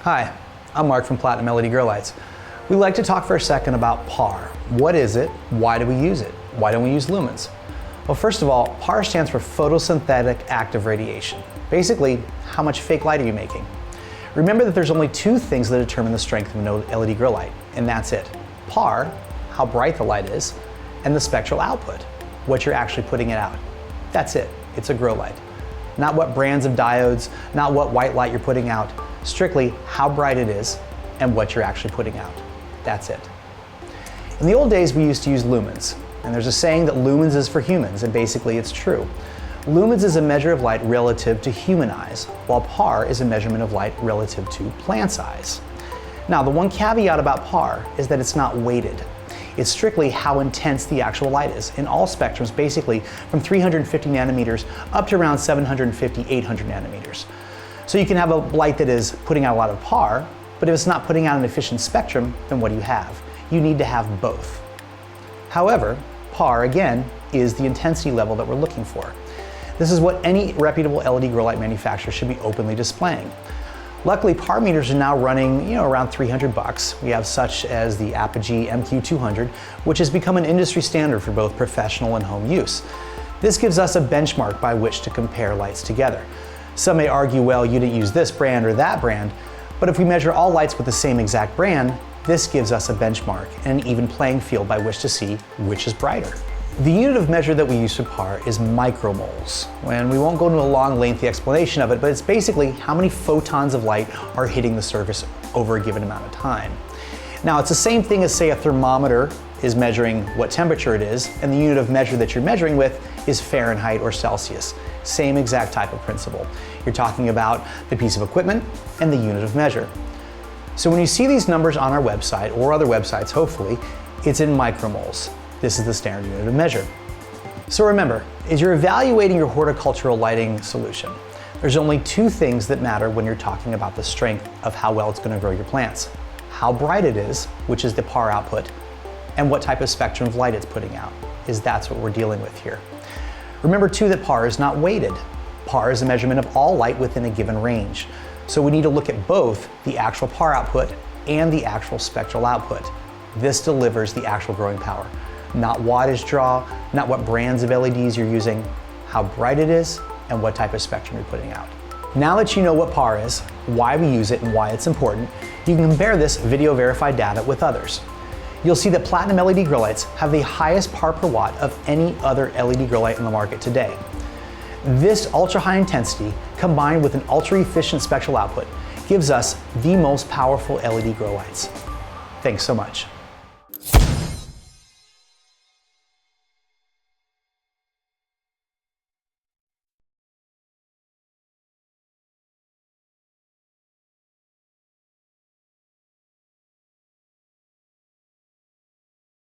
Hi, I'm Mark from PlatinumLED Grow Lights. We'd like to talk for a second about PAR. What is it? Why do we use it? Why don't we use lumens? Well, first of all, PAR stands for photosynthetic active radiation. Basically, how much fake light are you making? Remember that there's only two things that determine the strength of an LED grow light, and that's it. PAR, how bright the light is, and the spectral output, what you're actually putting it out. That's it. It's a grow light. Not what brands of diodes, not what white light you're putting out, strictly how bright it is and what you're actually putting out. That's it. In the old days, we used to use lumens, and there's a saying that lumens is for humans, and basically it's true. Lumens is a measure of light relative to human eyes, while PAR is a measurement of light relative to plant's eyes. Now, the one caveat about PAR is that it's not weighted. It's strictly how intense the actual light is in all spectrums, basically from 350 nanometers up to around 750, 800 nanometers. So you can have a light that is putting out a lot of PAR, but if it's not putting out an efficient spectrum, then what do you have? You need to have both. However, PAR, again, is the intensity level that we're looking for. This is what any reputable LED grow light manufacturer should be openly displaying. Luckily, PAR meters are now running around $300. We have such as the Apogee MQ200, which has become an industry standard for both professional and home use. This gives us a benchmark by which to compare lights together. Some may argue, well, you didn't use this brand or that brand, but if we measure all lights with the same exact brand, this gives us a benchmark and an even playing field by which to see which is brighter. The unit of measure that we use for PAR is micromoles, and we won't go into a long, lengthy explanation of it, but it's basically how many photons of light are hitting the surface over a given amount of time. Now, it's the same thing as, say, a thermometer is measuring what temperature it is, and the unit of measure that you're measuring with is Fahrenheit or Celsius. Same exact type of principle. You're talking about the piece of equipment and the unit of measure. So when you see these numbers on our website, or other websites hopefully, it's in micromoles. This is the standard unit of measure. So remember, as you're evaluating your horticultural lighting solution, there's only two things that matter when you're talking about the strength of how well it's going to grow your plants. How bright it is, which is the PAR output, and what type of spectrum of light it's putting out, that's what we're dealing with here. Remember too that PAR is not weighted. PAR is a measurement of all light within a given range. So we need to look at both the actual PAR output and the actual spectral output. This delivers the actual growing power. Not wattage draw, not what brands of LEDs you're using, how bright it is, and what type of spectrum you're putting out. Now that you know what PAR is, why we use it, and why it's important, you can compare this video verified data with others. You'll see that PlatinumLED grow lights have the highest PAR per watt of any other LED grow light on the market today. This ultra high intensity, combined with an ultra efficient spectral output, gives us the most powerful LED grow lights. Thanks so much.